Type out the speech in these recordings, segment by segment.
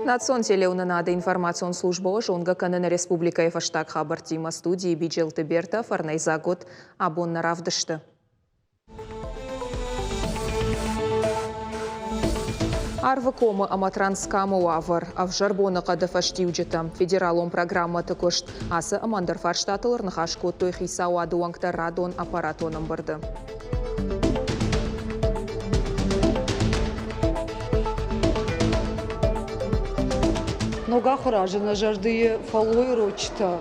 Национ телеунанады информацион службы жонга канына республика фаштаг хабар тима студии Биджелты Берта фарнайза год абонна равдышты. Арвакомы аматранскамы уавар, авжарбоны қады фаштиуджетам. Федералон программа тыкышт. Асы амандар фарштатылыр нахашко той хисауады уаңктар радон аппаратоным барды. Нога хуражена жарды фалой рочта,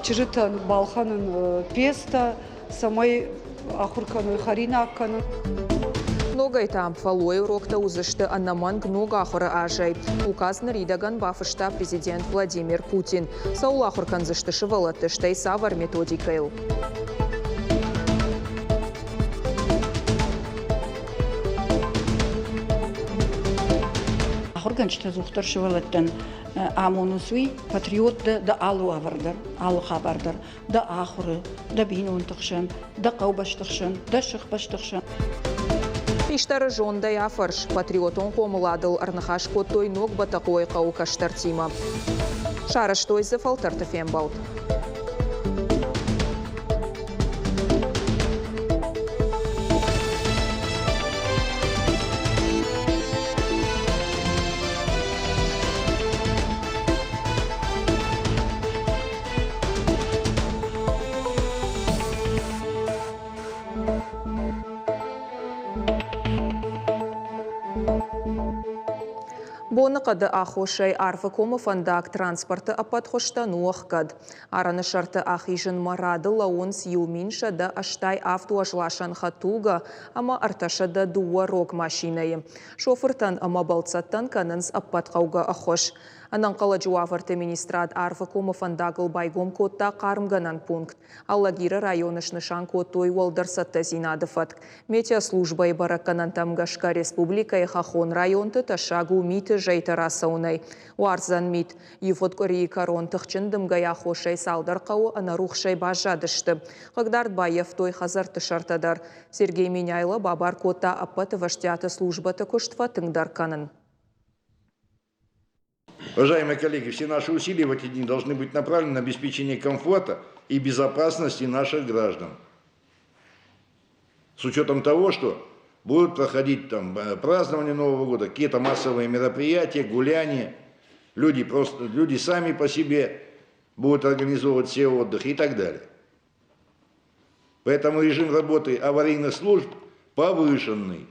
чижитан балханын песта, самой ахуркану харинаккану. Ногай там фалой рокта узышты аннаман гнога ахура ажай. Указ наридаган бафышта президент Владимир Путин. Саула ахуркан зышты шывалаты штай савар методикайл. Ахурганчта зухтар шывалаттан амонусуи патриот да алу авардар, алу хабардар, да ахуры, да бинун тахшан, да каубаш тахшан, да шихбаш тахшан. Иштары жондай афарш, патриотон комыладыл арнахаш коттой ног батакой каукаштар тима. Шарыш тойзы фалтарты фембаут. Боны қады ахошай арфы комы фандак транспорты апат хошта нуах кад. Араны шарты ахижын марады лаунс юминша да аштай автуашлашан хатуга, ама арташа да дуа рок машинайы. Шофыртан ама балцаттан канынс апат қауға ахош. Анан қала жуаварты министрат арфы комы фандагыл байгом котта қарымганан пункт. Аллагиры районышны шан коттой уалдарсатты зинады фатк. Метеослужбай баракканан тамгашка республика и хахон районты ташагу миты жайта саунай. Уарзан мит. Юфот кори корон тахчындым гая хошай салдар қау анарухшай бажадышты. Қагдард баев той хазарты шартадар. Сергей Миняйло бабар котта аппаты ваштяты службаты куштва тыңдар канын. Уважаемые коллеги, все наши усилия в эти дни должны быть направлены на обеспечение комфорта и безопасности наших граждан. С учетом того, что будут проходить там празднования Нового года, какие-то массовые мероприятия, гуляния, люди сами по себе будут организовывать все отдых и так далее. Поэтому режим работы аварийных служб повышенный.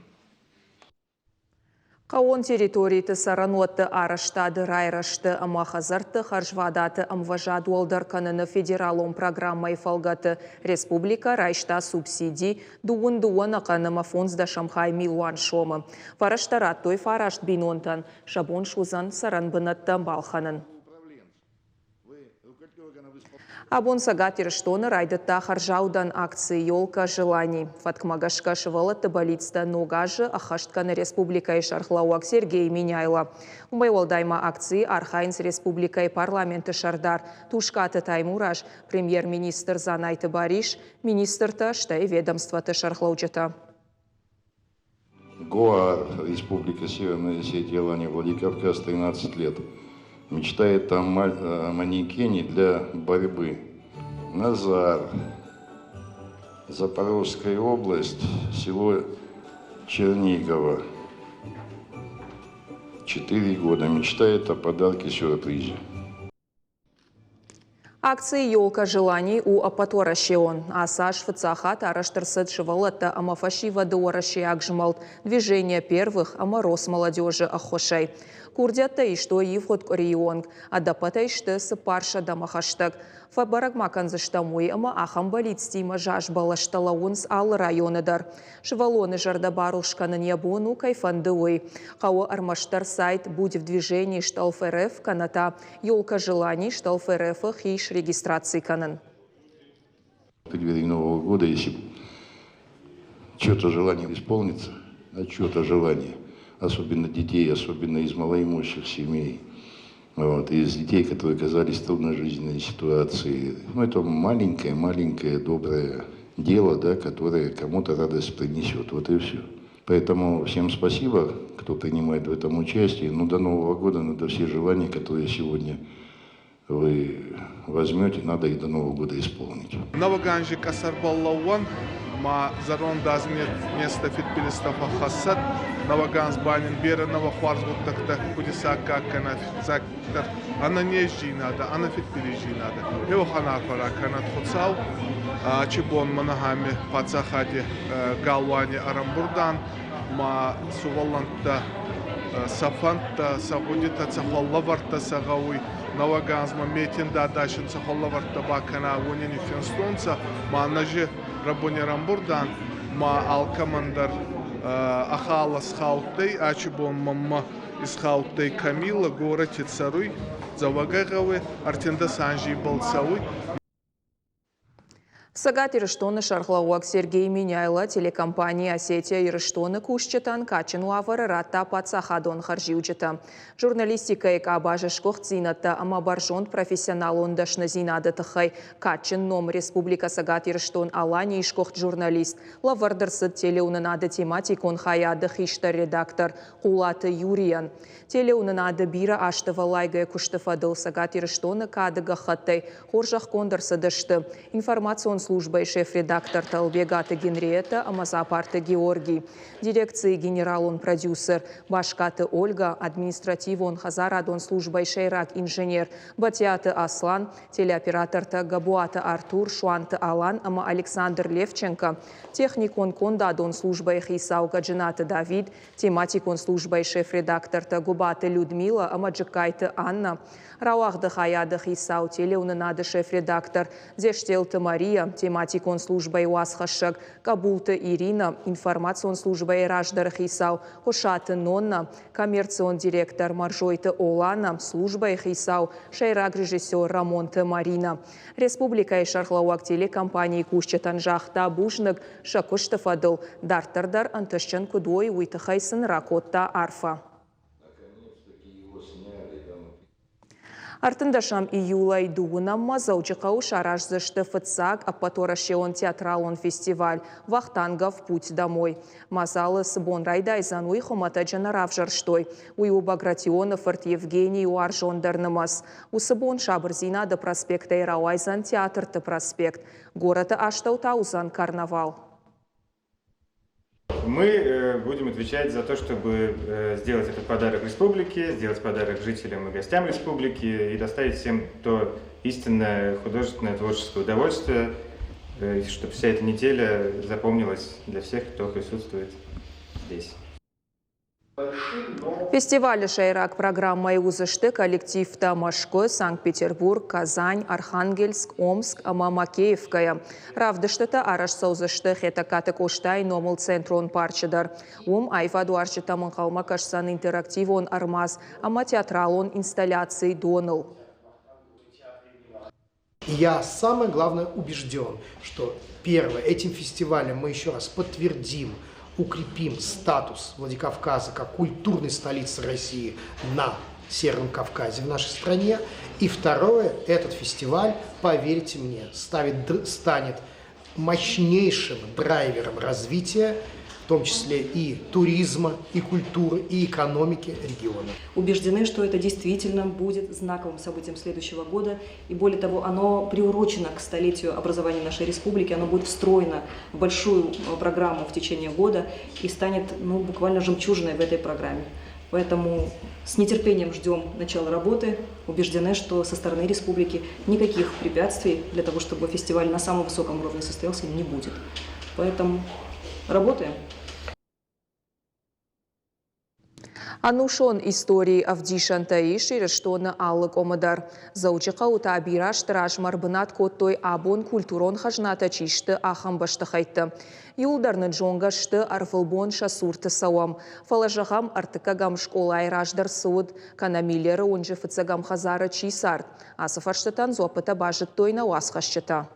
Қауын территорийты сарануатты араштады райрашты амахазарты харжвадаты амважад уалдар каныны федералон программай фалгаты республика райшта субсидий дуын ақаныма фонзда шамхай милуан шомы. Фараштарат той фарашт бинонтан шабон шузан саранбынатты балханын. Абон сагатир штоны райдытта харжаудан акции «Ёлка желаний». Фаткмагашка шывалатты болицта ногажы ахаштканы республикай шархлауак Сергей Миняйло. Умбайвалдайма акции Архайнс республикай парламенты шардар. Тушкаты таймураж премьер-министр Занайты Бариш, министр-та штай ведомстваты шархлауджата. ГОА, Республика Северная Осетия, Алания, Владикавказ, 13 лет. Мечтает о манекене для борьбы. Назар, Запорожская область, село Чернигово. 4 года. Мечтает о подарке-сюрпризе. Акции «Ёлка желаний» у апаторащион. Асаш фацахат араштарсет шивалата амафашива дуаращиак жмалт. Движение первых амарос молодежи ахошай. Курдята и что и вход корионг. Адапата и что сапарша дамахаштаг. Фабарагмакан заштамуй ама ахам болицтима жаш балашталаунс ал районыдар. Шивалоны жардабарушканы небону кайфандуй. Кау армаштар сайт «Будь в движении» шталф РФ каната «Ёлка желаний» шталф РФ хиш регистрации канан. В преддверии Нового года, если что-то желание исполнится, что-то желание, особенно детей, особенно из малоимущих семей, вот, из детей, которые оказались в трудной жизненной ситуации. Ну, это маленькое доброе дело, да, которое кому-то радость принесет. Вот и все. Поэтому всем спасибо, кто принимает в этом участие. Но до Нового года надо все желания, которые сегодня вы возьмете, надо их до Нового года исполнить. Новоганжи Касарбаллауан, ма зарон дазмет место фитпилистафа хасад, Новоганс банин бера новохварзгуттахта кудисака канафицактар, она не жинада, она фитпилижинада. Евханарфара канат хуцау, чебон манахами пацахади галвани арамбурдан, ма суваланта сафанта сагудита цахаллаварта сагауи, Новоганзма метинда дашин цахаллаварта бакана вонини финстонца, ма нажи рабони рамбурдан, ма алкамандар ахала схаутей, ачибон мамма исхаутей Камила, город Тицаруй, Завагагавы, Артенда Санжи Балцауй. Сагат Ирыштоны шархлауак Сергей Миняйла телекомпания Осетия Ирыштоны кушчетан качын лавары ратта пацахадон харжиуджета. Журналистика эк абажышкох цинатта амабаржон профессионал ондашны зинады тыхай качын ном Республика Сагат Ирыштон алани ишкох журналист. Лавардырсыд телеунынады тематикон хаяды хиштар редактор Кулаты Юриян. Телеунынады бира аштыва лайгая куштыфадыл Сагат Ирыштоны кадыга хаттай хоржах кондырсыдышты. Информацион службой шеф-редактор Талбегата Генриетта Амазапарта Георгий. Дирекции генерал-он-продюсер Башкаты Ольга, административ-он Хазарадон службой шейрак инженер Батяты Аслан, телеоператор Габуата Артур, Шуанты Алан, Ама Александр Левченко, техник-он Кондадон службой Хисау Гаджината Давид, тематик-он службой шеф-редактор Губаты Людмила, Ама Джекайты Анна, Рауахды Хаяды Хисау, телеунынады шеф-редактор Зештелты Мария, тематик-он службой Уасхашак, Кабулты Ирина, информацион службой Раждар Хисау, Хошаты Нонна, коммерцион директор Маржойты Олана, службой Хисау, шейрак режиссер Рамонты Марина. Республика и шархлауак телекомпании Кушчетан Жахта Бужныг Шакуштафадыл, Дартардар Антышчен Кудой Уитахайсын Ракотта Арфа. Артындашам июлай дугунамма заучықау шаражзышты фыцак апаторашеон театралон фестиваль Вахтанга в путь домой. Мазалы сыбон райдай зануй хомата джанарав жарштой. Уйу Багратионов Арт Евгений Уаржондарнымас. У сыбон шабырзина до проспекта Ирауайзан театр-то проспект. Город Аштау-Таузан карнавал. Мы будем отвечать за то, чтобы сделать этот подарок республике, сделать подарок жителям и гостям республики и доставить всем то истинное художественное творческое удовольствие, чтобы вся эта неделя запомнилась для всех, кто присутствует здесь. Фестиваль шейрак программой узышты коллектив Тамашко, Санкт-Петербург, Казань, Архангельск, Омск, Макеевкая. Равдыштыта арашса узышты хетакаты коштай номыл центрон парчыдар. Айфаду арчыта қалма кашсан интерактивон армаз, театралон инсталляции доныл. Я самое главное убежден, что первое, этим фестивалем мы еще раз подтвердим, укрепим статус Владикавказа как культурной столицы России на Северном Кавказе, в нашей стране. И второе, этот фестиваль, поверьте мне, станет мощнейшим драйвером развития, в том числе и туризма, и культуры, и экономики региона. Убеждены, что это действительно будет знаковым событием следующего года. И более того, оно приурочено к столетию образования нашей республики, оно будет встроено в большую программу в течение года и станет буквально жемчужиной в этой программе. Поэтому с нетерпением ждем начала работы, убеждены, что со стороны республики никаких препятствий для того, чтобы фестиваль на самом высоком уровне состоялся, не будет. Поэтому работаем. Анушон истории Авдишан Таиш и Рештона Аллык Омадар. Заучықа утабира штыраш марбынат коттой абон культурон хажната чишты ахам баштахайтты. Юлдарны джонгашты арфылбон шасурты сауам. Фалажахам артыкагам школай раждар суд, канамилері онжы фыцагам хазары чисарт. Асыфарштытан зопыта бажыт тойна уасхашчыта.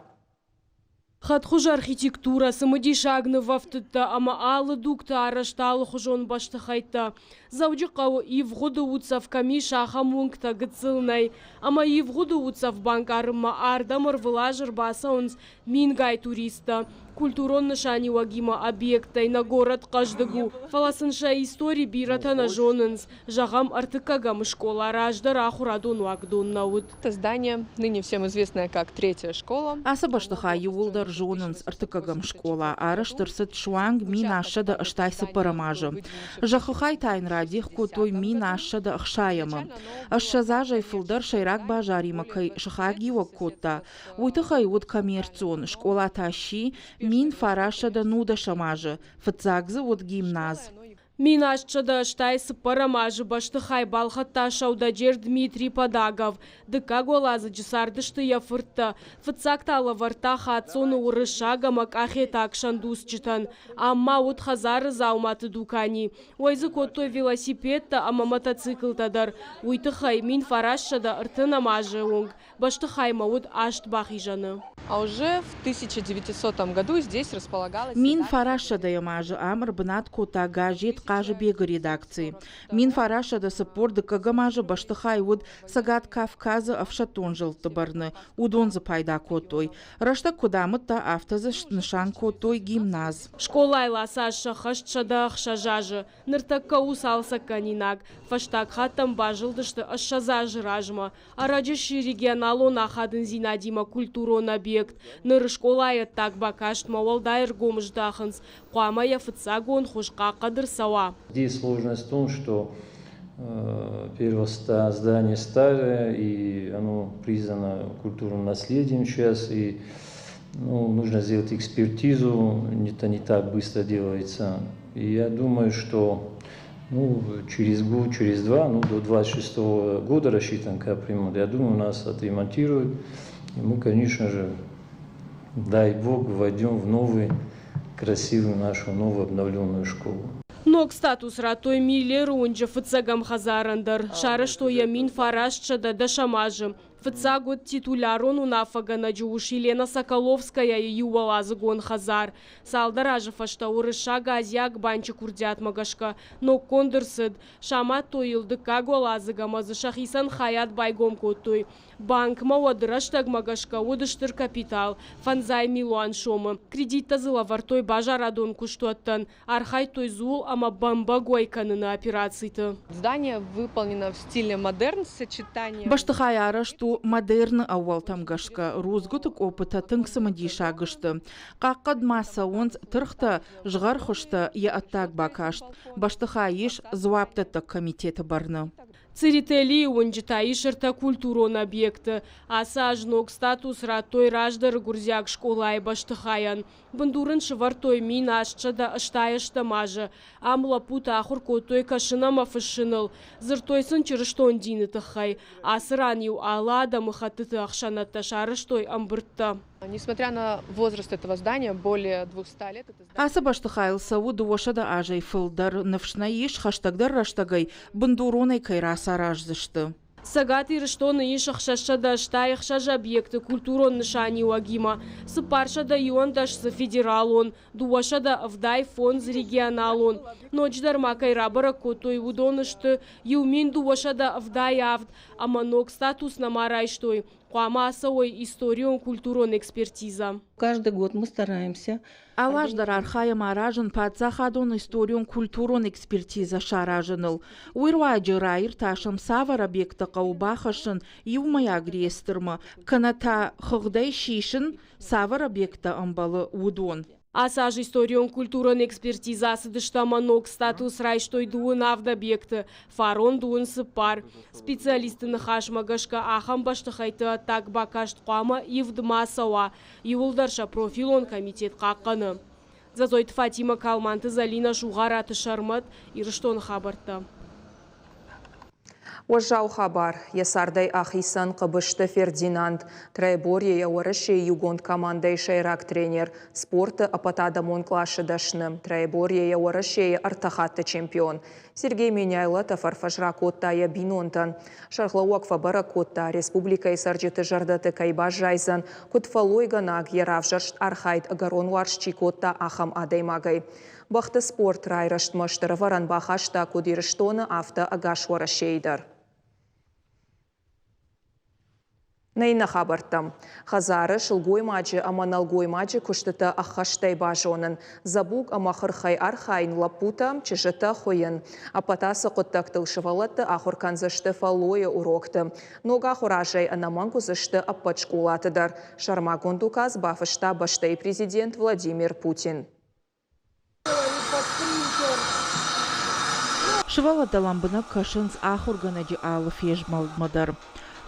Хатхуж архитектура, самыди шагны вафтыта, ама алы дукта арашталы хужон баштахайта. Заудикау ивгуды уцав ками шаха мунгта гыцылнай, ама ивгуды уцав банк арыма ардамыр вылажыр басаунс мингай туриста. культурон нышани вагима объектай на город каждыгу. Фаласынша истории бирата на жонынс. Жагам артыкагам школа ражда рахурадун вагдун наут. Это здание, ныне всем известное как третья школа. Асабаштыха юлдар жонынс артыкагам школа. Араштырсыт шуанг мина ашада аштайсы парамажы. Жахухай тайн радих котой мина ашада ахшаямы. Ашшазажай фылдар шайрак бажаримакай шахаги ваккотта. Уйтыхай вот коммерцион. Школа тащи мин фарашада нуда шамажы. Фацагзы вот гимназ. Минашчада штайсы парамажы баштыхай балхатта шаудажер Дмитрий Подагов. Дыка голазы джисардышты яфыртта. Фыцактала варта хатсоны урышага макахе такшан дусчитан. Амма вот хазары зауматы дукани. Уайзы коттой велосипедта, ама мотоциклтадар. Уйтыхай мин фарашчада ыртына мажы онг. Баштыхай маут ашт бахижаны. А уже в 1900 году здесь располагалась... Мин фарашада ямажы амр бнат кота гажет кажы бега редакции. Мин фарашада сапорды кагамажы баштыхай вот сагат Кавказы авшатон жылтыбарны. Удонзы пайда котой. Рашта кудамытта автозы нышан котой гимназ. Школа айласа шахашчада ахшажажы. Ныртакка усалса канинак. Фаштак хаттам бажылдышты ашшазажы ражма. Араджиши регионалон ахадын зинадима культурон объект. Ныр школая так бакашт мавалдайр гомждаханс. Куамая фыцагон хушка кадр сава. Здесь сложность в том, что первое здание старое, и оно признано культурным наследием сейчас, и нужно сделать экспертизу, это не так быстро делается. И я думаю, что через год, через два, до 26 года рассчитан капремонт, я думаю, нас отремонтируют, и мы, конечно же, дай Бог, войдем в новую, красивую нашу, новую обновленную школу. Ног статус ратой милер унджа фыцагам хазарандар. Шара что я мин фарашчада да шамажи. Фыцагот титулярон унафагана джуш Елена Соколовская и ювалазы гон хазар. Салдаража фашта урышага азияк банчы курдят магашка. Но кондырсыд. Шамат тоилды кагуалазы гамазы шахисан хаят байгом котой. Банк мауадыраштаг магашка удыштыр капитал. Фанзай милуан шомы. Кредит тазыла вартой бажарадон куштуаттан. Архай той зул ама бамба гойканы операции-то. Здание выполнено в стиле модерн с сочетанием... Баштыхай арашту модерн ауал тамгашка. Рузгутык опыта тыңсымыди шагышты. Қаққад маса онз тұрқта жғар хұшты я аттак бакашт. Баштыхай еш зуаптыты комитеті барны. Цирители унджита ишерта культурон объекты. Асаж ног статус ратой раждар гурзяк школай баштыхаян. Бандурын швартой мин ашчада аштаяшта мажы. Амла пута ахур котой кашынама фышыныл. Зыртойсын чырыштон дины тахай. Асыран ю алада махатыты ахшаната шарыштой амбыртта. Несмотря на возраст этого здания, более 200 лет, это здание... Аса баштыхайлса удуошада ажай фылдар навшнаиш хаштагдар раштагай бандуронай кайраса ражзышты. Сагат ирыштоны ишах шашада штаях шажа объекты культурон нышани вагима. Сыпаршада юандаш за федералон, дуашада авдай фонд за регионалон. Ночдар макай рабара котой удонышты, юмин дуашада авдай авд, а манок статус намарайштой. Куамасовой историон культурон экспертиза. Каждый год мы стараемся. Алаждар архаям аражын падзахадон историон культурон экспертиза шаражыныл. Уйруаджы райыр ташым савар объекта қаубахашын юмай агрестырмы. Каната хығдай шишын савар объекта амбалы удон. Асаж историон культурон экспертизасы дыштаманок статус райштой дуын авдобъекты, фарон дуын сыпар. Специалисты нахаш магашка ахам баштыхайты так бакашт қуама евдмасауа. Юлдарша профилон комитет қаққаны. Зазойт Фатима Калманты Залина Шуғараты Шармат ирыштон хабарта. Уажау хабар. Ясардай Ахисан Қыбышты Фердинанд. Трайборье Яуарыше Югонд командай шайрак тренер. Спорты апатадамон клашыдашны. Трайборье Яуарыше артахатты чемпион. Сергей Меняйлата фарфажра коттая бинонтан. Шархлауак фабара котта республика сарджеты жардаты кайбаш жайзан. Кутфалой ганаг яравжаршт архайт агарон варшчи котта ахам адаймагай. Бахты спорт райрашт маштыры варан бахашта кудирыштоны авто агашвара шейдар. Найна хабартам. Хазары шылгой мачы аманалгой мачы күштіті аққаштай бажонын. Забук амақырхай архайн лапута чешіті хойын. Апатасы құттақтыл шывалатты ақырканзышты фалойы урокты. Нога хуражай анаман кузышты аппачкулатыдар. Шарма гундуказ бафышта баштай президент Владимир Путин. Шывалатты ламбыны кашынс ақырганади алып ежмалдмадар.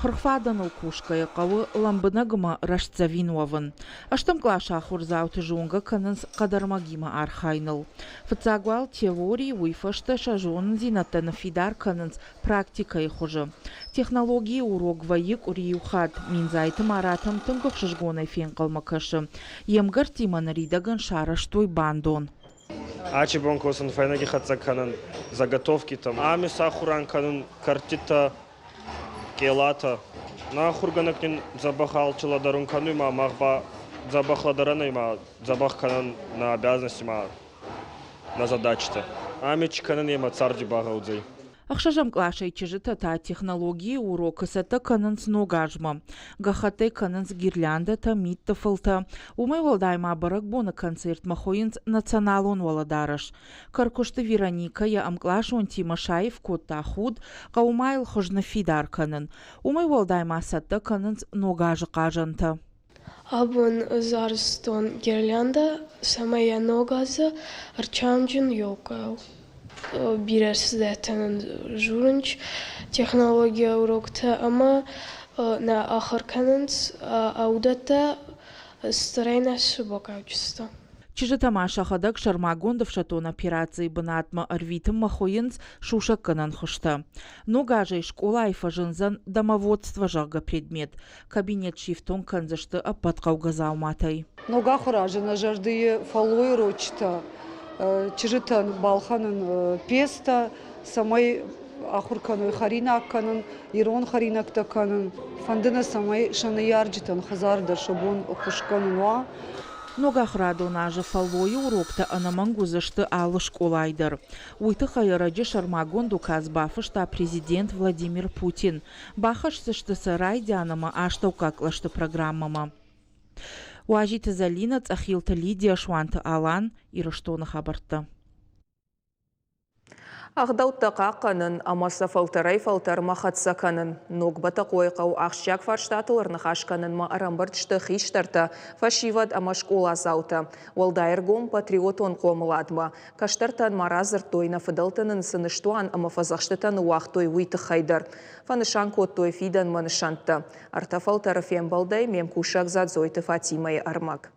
Хырхфадан укушка яқавы ламбынагыма рашцавинуавын. Аштам клаша хурзауты жунга канынс қадармагима архайныл. Фыцагуал теории уйфашты шажуын зинаттаны фидар канынс практикай хужы. Технологии урок вайык уриюхат минзайты маратам тынгық шыжгонай фен қалмакашы. Емгар тиман ридаган шараштой бандон. Ачи бонкосын файнаги хатса канын заготовки там. Ами сахуран канын картита Келата. На хурганакнин забахал челадарун канума, махба забахладаранайма, забахканан на обязанности ма на задачи-то. Амич кананема царди багаудзей. Ахшажам клашай чижита та технологии урока сата кананс ногажма. Гахате кананс гирлянда та митта фылта. Умай валдайма барак бона концерт махоинс националон валадараш. Каркушты Вероника я амклашон Тимошаев котта худ, каумайл хожна фидар канан. Умай валдайма сата кананс ногажа кажанта. Абон зарстон гирлянда самая ногаза арчамджин йокал. Бирес детен журнч технология урокта ама на ахарканенс аудата старайна субокаучество. Чижита маша хадак шармагондов шатон операции бынатма арвитым махоинц шуша канан хушта. Ногажей школа айфажынзан домоводство жага предмет. Кабинет шифтон канзашты апаткау газауматай. Нога хуражына жарды фалой рочта. Чижитан балханын песта, самай ахуркану харина канын, ирон харинак таканын, фандына самай шаны ярджитан хазарда шабон хушкануа. Нога храдона же фалой урокта анамангузышты алы школайдыр. Уйты хайыраджи шармагонду казбафышта президент Владимир Путин. Бахашсышты сарай дянама аштаукаклашты программама. Уажиты Залина цахилта Лидия Шуанта Алан и Раштона хабарта. Ағдауттақа қанын, амаса фалтарай фалтар махатса қанын. Ногбата қойқау ақшак фарштатылырны қашқанын ма арамбыртшты хиштарта фашивад амашкола заута. Олдайыргом патриотон қомыладма. Каштартан маразыр тойна фыдалтынын сыныштуан ама фазақштытан уақтой уйты хайдар. Фанышан коттой фидан манышантта. Арта фалтары фембалдай мем кушак задзойты Фатимай армак.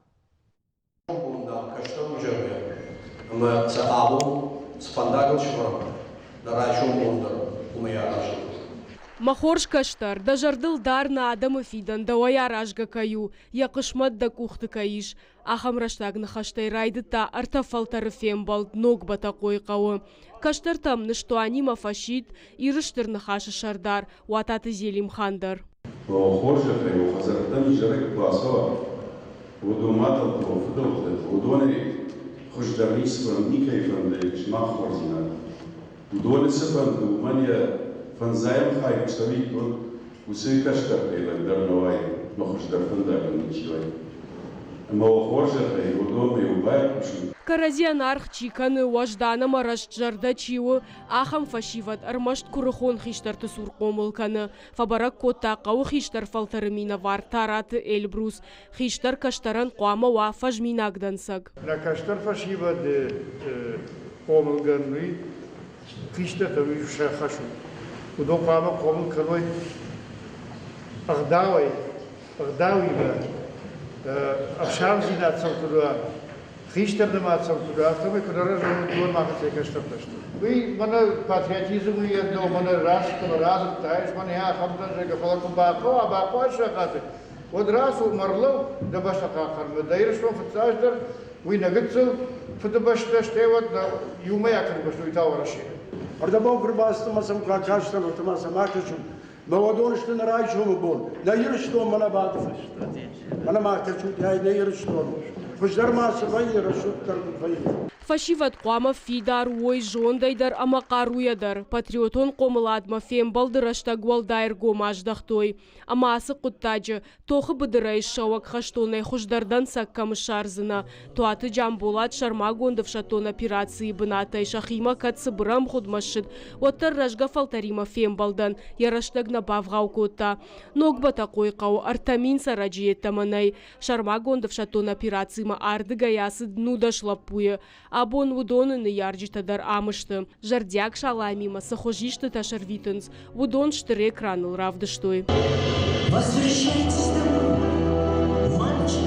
Спандагал шварм, нарачом ондар, умая ажа. Махорш каштар, да жардыл дар на адамы фидан, да уая ражга каю, я кышмат да кухты каиш. Ахам раштагны хаштай райды та артафалтары фембалд ног бата койқауы. Каштар там ныштуанима фашит, ирыштырны хашы шардар, уататы зелим хандар. Махорша каю, хазартан жирек класова, удуматал профдал, удоны Хождарница Ника и Франдевич Махорзина. Удовольствие фанду, мания фанзаем хай, кстати, он усы каштарпейла, дарновай, махождар фандаган ничего. Махоржа хай, удома и убай кушу. Каразиан арх чиканы уаждана мараш жарда чиу, ахам фашиват армашт курыхон хиштарты суркомылканы. Фабарак кота қау хиштар фалтарымина вар тараты Эльбрус. Хиштар каштаран қуама ва фажминагдансаг. На каштар фашиват комылганны хиштар тавы шахашу. Удо қуама комылканой агдавай ба. Авшам зинат салтура. Хиштарны мацам туда, автомы кудара жон махатse каштарташты. Вы мана патриотизм и одно мана раз таиш мана я хамдан жега фалакум бако шахаты. Вот раз умарлов да башака хармы дайрышма фатаждар вы нагыцыл фатабашта вот юмая карбашту итавараши. Ардабон курбастымасам каштар отмасам акачум. Молодонышты на райчому был. На ерштом мана бадфа. Мана макачу я на ерштом. Фашиват қуама фидар, ой жондайдар, ама қаруядар. Патриотон қомыладма фем балдырашта гуалдайр гомаждахтой. Ама асы құттаджы, тоқы бұдырай шауак хаштонай хұждардан саккамы шарзына. Туаты жамболат шарма гондов шатон операции бұнатай шахима катсы бұрам худмашыд. Оттар ражға фалтарима фем балдан, яраштагна бавғау котта. Ногбата қойқау, артамин сараджиеттаманай. Шарма гондов шатон операцийма ардыга ясы днуда шлапуя. Абон удонын ярджитадар амышты. Жардяк шаламима сахожишты ташарвитынс. Удон штыре краныл равдыштой. Возвращайтесь домой, мальчики.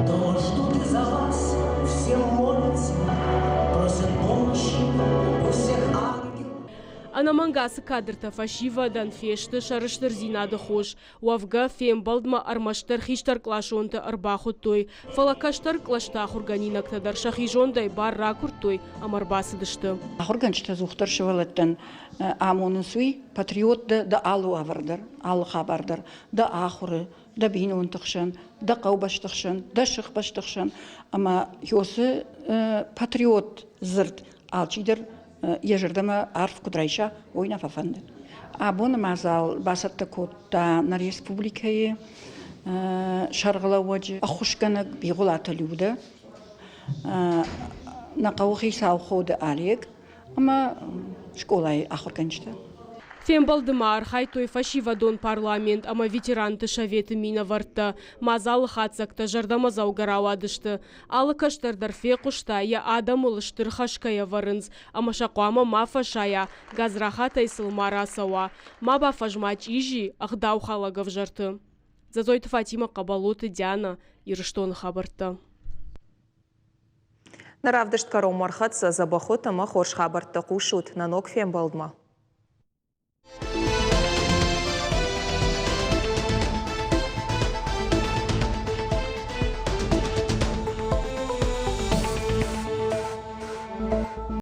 Дома ждут из-за вас, все молятся, просят помощи у всех ангелов. Анамангасы кадрта фашива дан фешты шарыштыр зинады хош. Уавга фем балдма армаштар хиштар клашонты арбахут той. Фалакаштар клашта хурганинактадар шахижондай бар ракуртой амарбасы дышты. Хурганчта зухтар шывалаттан амонусуй патриот да алу авардар, алу хабардар, да ахуры, да бин унтықшын, да қаубаштықшын, да шықбаштықшын. Ама йосы патриот зырт алчидер ежердама арф кудрайша ойна фафанды. Абон мазал басатта котта на республикае шарғылауаджы ахушканак бигулата люда на қауғи сауходы алек, ама школай ахурганчта. Фембалдыма архайтой фашивадон парламент, ама ветеранты шаветы мина варта, мазалы хатсакта жардама заугаравадышты. Алы каштардар феқушта, я адам улыштыр хашкая варынз, ама шақуама ма фашая, газрахатай сылмара сауа, ма ба фажмач ижи, ахдау халагав жарты. Зазойты Фатима Кабалоты Диана, ирыштон хабарта. Наравдышт каром мархатса забахота ма хорш хабарта кушут на ног фембалдма.